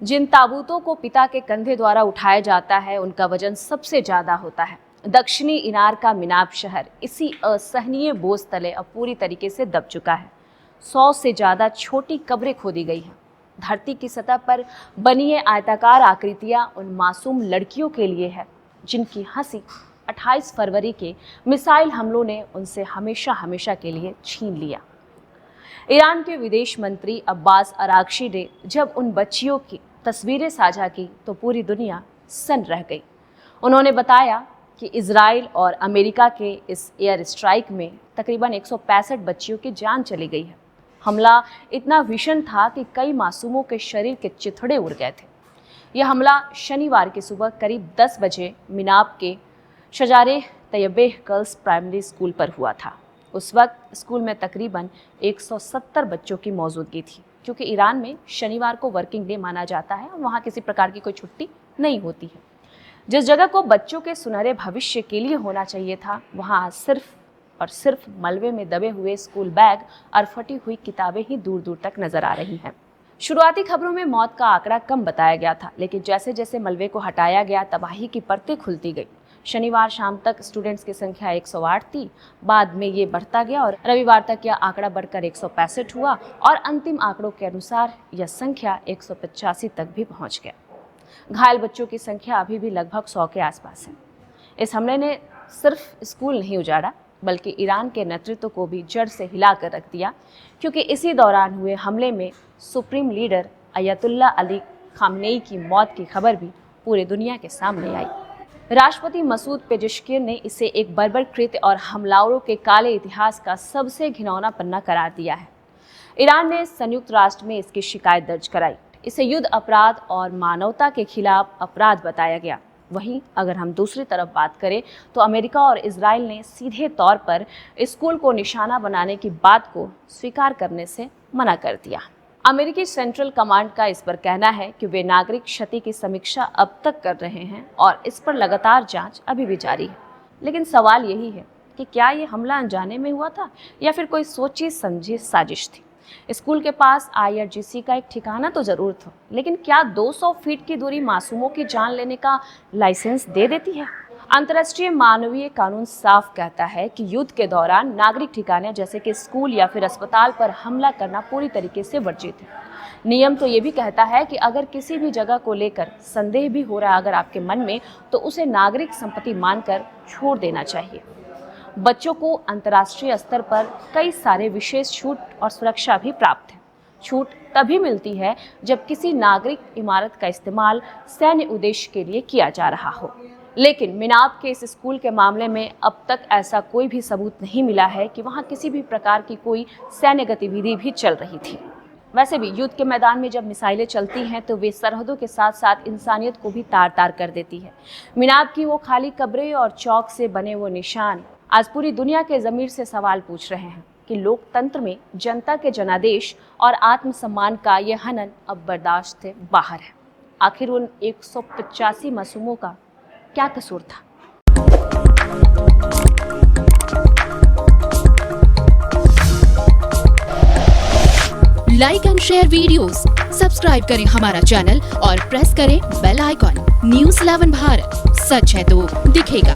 जिन ताबूतों को पिता के कंधे द्वारा उठाया जाता है उनका वजन सबसे ज्यादा होता है। दक्षिणी इनार का मिनाब शहर इसी असहनीय बोझ तले अब पूरी तरीके से दब चुका है। 100 से ज्यादा छोटी कब्रें खोदी गई हैं। धरती की सतह पर बनी ये आयताकार आकृतियां उन मासूम लड़कियों के लिए है जिनकी हंसी 28 फरवरी के मिसाइल हमलों ने उनसे हमेशा हमेशा के लिए छीन लिया। ईरान के विदेश मंत्री अब्बास अरागची ने जब उन बच्चियों की तस्वीरें साझा की तो पूरी दुनिया सन्न रह गई। उन्होंने बताया कि इजराइल और अमेरिका के इस एयर स्ट्राइक में तकरीबन 165 बच्चियों की जान चली गई है। हमला इतना भीषण था कि कई मासूमों के शरीर के चिथड़े उड़ गए थे। यह हमला शनिवार की सुबह करीब 10 बजे मिनाब के शजारे तैयबे गर्ल्स प्राइमरी स्कूल पर हुआ था। उस वक्त स्कूल में तकरीबन 170 बच्चों की मौजूदगी थी, क्योंकि ईरान में शनिवार को वर्किंग डे माना जाता है और वहाँ किसी प्रकार की कोई छुट्टी नहीं होती है। जिस जगह को बच्चों के सुनहरे भविष्य के लिए होना चाहिए था, वहाँ सिर्फ और सिर्फ मलबे में दबे हुए स्कूल बैग और फटी हुई किताबें ही दूर दूर तक नजर आ रही हैं। शुरुआती खबरों में मौत का आंकड़ा कम बताया गया था, लेकिन जैसे जैसे मलबे को हटाया गया तबाही की परतें खुलती गई। शनिवार शाम तक स्टूडेंट्स की संख्या 108 थी, बाद में ये बढ़ता गया और रविवार तक यह आंकड़ा बढ़कर 165 हुआ और अंतिम आंकड़ों के अनुसार यह संख्या 185 तक भी पहुंच गया। घायल बच्चों की संख्या अभी भी लगभग 100 के आसपास है। इस हमले ने सिर्फ स्कूल नहीं उजाड़ा, बल्कि ईरान के नेतृत्व को भी जड़ से हिलाकर रख दिया, क्योंकि इसी दौरान हुए हमले में सुप्रीम लीडर अयतुल्ला अली खामनेई की मौत की खबर भी पूरी दुनिया के सामने आई। राष्ट्रपति मसूद पेजेश्किन ने इसे एक बर्बर कृत्य और हमलावरों के काले इतिहास का सबसे घिनौना पन्ना करार दिया है। ईरान ने संयुक्त राष्ट्र में इसकी शिकायत दर्ज कराई। इसे युद्ध अपराध और मानवता के खिलाफ अपराध बताया गया। वहीं अगर हम दूसरी तरफ बात करें तो अमेरिका और इजराइल ने सीधे तौर पर स्कूल को निशाना बनाने की बात को स्वीकार करने से मना कर दिया। अमेरिकी सेंट्रल कमांड का इस पर कहना है कि वे नागरिक क्षति की समीक्षा अब तक कर रहे हैं और इस पर लगातार जांच अभी भी जारी है। लेकिन सवाल यही है कि क्या ये हमला अनजाने में हुआ था या फिर कोई सोची समझी साजिश थी। स्कूल के पास IRGC का एक ठिकाना तो जरूर था, लेकिन क्या 200 फीट की दूरी मासूमों की जान लेने का लाइसेंस दे देती है। अंतर्राष्ट्रीय मानवीय कानून साफ कहता है कि युद्ध के दौरान नागरिक ठिकाने जैसे कि स्कूल या फिर अस्पताल पर हमला करना पूरी तरीके से वर्जित है। नियम तो ये भी कहता है कि अगर किसी भी जगह को लेकर संदेह भी हो रहा है अगर आपके मन में, तो उसे नागरिक संपत्ति मानकर छोड़ देना चाहिए। बच्चों को अंतर्राष्ट्रीय स्तर पर कई सारे विशेष छूट और सुरक्षा भी प्राप्त है। छूट तभी मिलती है जब किसी नागरिक इमारत का इस्तेमाल सैन्य उद्देश्य के लिए किया जा रहा हो। लेकिन मिनाब के इस स्कूल के मामले में अब तक ऐसा कोई भी सबूत नहीं मिला है कि वहाँ किसी भी प्रकार की कोई सैन्य गतिविधि भी चल रही थी। वैसे भी युद्ध के मैदान में जब मिसाइलें चलती हैं तो वे सरहदों के साथ साथ इंसानियत को भी तार तार कर देती है। मिनाब की वो खाली कब्रें और चौक से बने वो निशान आज पूरी दुनिया के ज़मीर से सवाल पूछ रहे हैं कि लोकतंत्र में जनता के जनादेश और आत्मसम्मान का ये हनन अब बर्दाश्त से बाहर है। आखिर उन 185 मासूमों का क्या कसूर था। Like and share videos, subscribe करें हमारा चैनल और प्रेस करें बेल आइकॉन। News 11 भारत, सच है तो दिखेगा।